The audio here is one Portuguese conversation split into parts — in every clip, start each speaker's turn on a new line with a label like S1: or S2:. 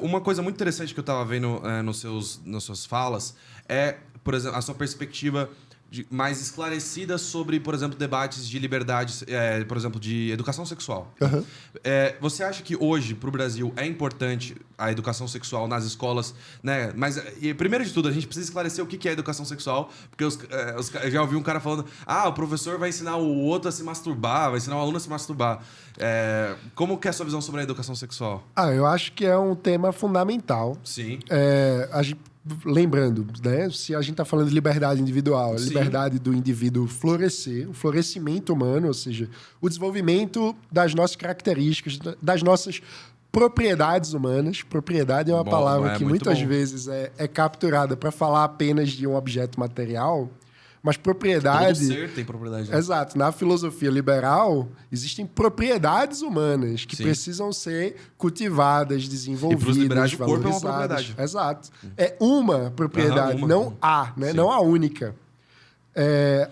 S1: Uma coisa muito interessante que eu estava vendo nas suas falas é, por exemplo, a sua perspectiva mais esclarecida sobre, por exemplo, debates de liberdade, por exemplo, de educação sexual.
S2: Uhum.
S1: Você acha que hoje, para o Brasil, é importante a educação sexual nas escolas, né? Mas, primeiro de tudo, a gente precisa esclarecer o que é educação sexual, porque eu já ouvi um cara falando, o professor vai ensinar o outro a se masturbar, vai ensinar o aluno a se masturbar. Como que é a sua visão sobre a educação sexual?
S2: Eu acho que é um tema fundamental.
S1: Sim.
S2: Lembrando, né, se a gente está falando de liberdade individual, a
S1: Sim.
S2: liberdade do indivíduo florescer, o florescimento humano, ou seja, o desenvolvimento das nossas características, das nossas propriedades humanas. Propriedade é uma palavra que muitas vezes é capturada para falar apenas de um objeto material, mas propriedade...
S1: Todo ser tem propriedade. Né?
S2: Exato. Na filosofia liberal, existem propriedades humanas que precisam ser cultivadas, desenvolvidas,
S1: e para os liberais, o corpo
S2: valorizadas.
S1: É uma propriedade.
S2: Exato. É uma propriedade, não a, né? Não a única.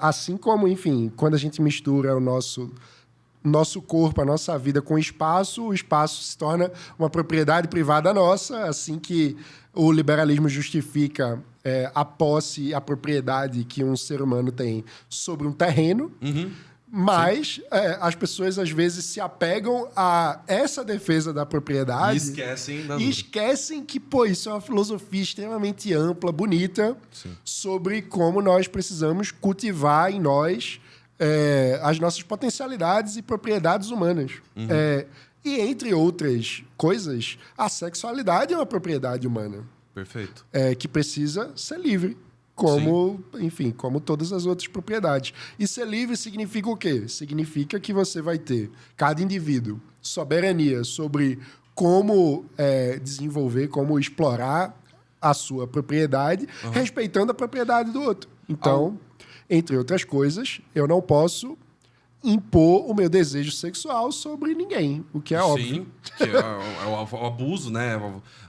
S2: Assim como, enfim, quando a gente mistura o nosso corpo, a nossa vida com o espaço se torna uma propriedade privada nossa, assim que o liberalismo justifica a posse, a propriedade que um ser humano tem sobre um terreno.
S1: Uhum.
S2: Mas as pessoas, às vezes, se apegam a essa defesa da propriedade
S1: e
S2: esquecem que, isso é uma filosofia extremamente ampla, bonita,
S1: Sim.
S2: sobre como nós precisamos cultivar em nós as nossas potencialidades e propriedades humanas.
S1: Uhum.
S2: E, entre outras coisas, a sexualidade é uma propriedade humana.
S1: Perfeito.
S2: Que precisa ser livre. Como todas as outras propriedades. E ser livre significa o quê? Significa que você vai ter, cada indivíduo, soberania sobre como desenvolver, como explorar a sua propriedade, respeitando a propriedade do outro. Então, entre outras coisas, eu não posso impor o meu desejo sexual sobre ninguém, o que é óbvio.
S1: Sim, que é o abuso, né?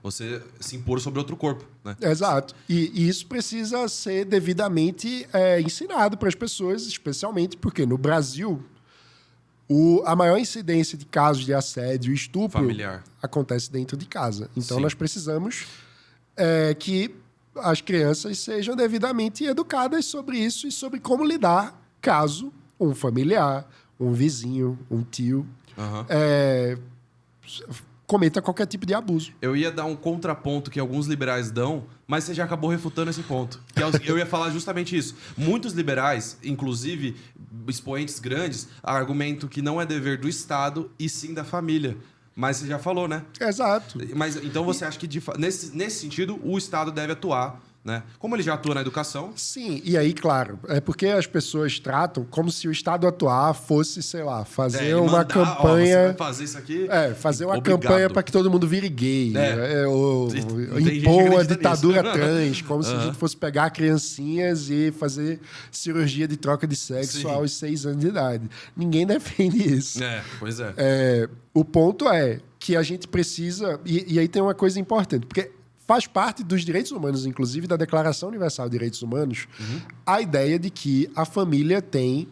S1: Você se impor sobre outro corpo, né?
S2: Exato. E isso precisa ser devidamente ensinado para as pessoas, especialmente porque no Brasil a maior incidência de casos de assédio e estupro
S1: familiar
S2: acontece dentro de casa. Então,
S1: Sim.
S2: nós precisamos que as crianças sejam devidamente educadas sobre isso e sobre como lidar caso um familiar, um vizinho, um tio, cometa qualquer tipo de abuso.
S1: Eu ia dar um contraponto que alguns liberais dão, mas você já acabou refutando esse ponto. Eu ia falar justamente isso. Muitos liberais, inclusive expoentes grandes, argumentam que não é dever do Estado e sim da família. Mas você já falou, né?
S2: Exato.
S1: Mas então você acha que, nesse sentido, o Estado deve atuar, né? Como ele já atua na educação?
S2: Sim, e aí, claro, é porque as pessoas tratam como se o Estado atuar fosse, sei lá, fazer uma campanha...
S1: Você vai fazer isso aqui?
S2: Fazer uma
S1: Obrigado.
S2: campanha para que todo mundo vire gay. Ou impor uma ditadura trans, como se a gente fosse pegar criancinhas e fazer cirurgia de troca de sexo
S1: Sim.
S2: aos 6 anos de idade. Ninguém defende isso.
S1: Pois é.
S2: O ponto é que a gente precisa... E aí tem uma coisa importante, porque faz parte dos direitos humanos, inclusive da Declaração Universal de Direitos Humanos, a ideia de que a família tem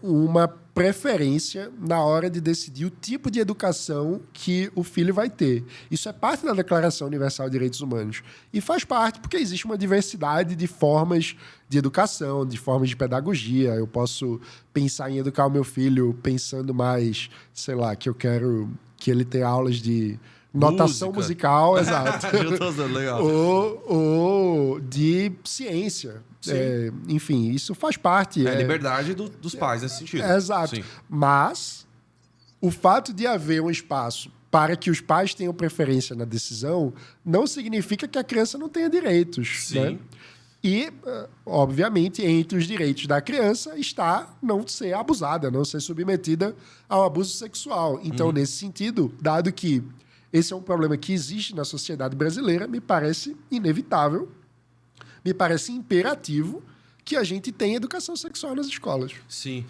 S2: uma preferência na hora de decidir o tipo de educação que o filho vai ter. Isso é parte da Declaração Universal de Direitos Humanos. E faz parte porque existe uma diversidade de formas de educação, de formas de pedagogia. Eu posso pensar em educar o meu filho pensando mais, sei lá, que eu quero que ele tenha aulas de notação musical, exato.
S1: Legal.
S2: ou de ciência. Enfim, isso faz parte.
S1: É a liberdade dos pais nesse sentido.
S2: Exato.
S1: Sim.
S2: Mas o fato de haver um espaço para que os pais tenham preferência na decisão não significa que a criança não tenha direitos.
S1: Sim.
S2: Né? E, obviamente, entre os direitos da criança está não ser abusada, não ser submetida ao abuso sexual. Então, nesse sentido, dado que esse é um problema que existe na sociedade brasileira, me parece inevitável, me parece imperativo que a gente tenha educação sexual nas escolas.
S1: Sim.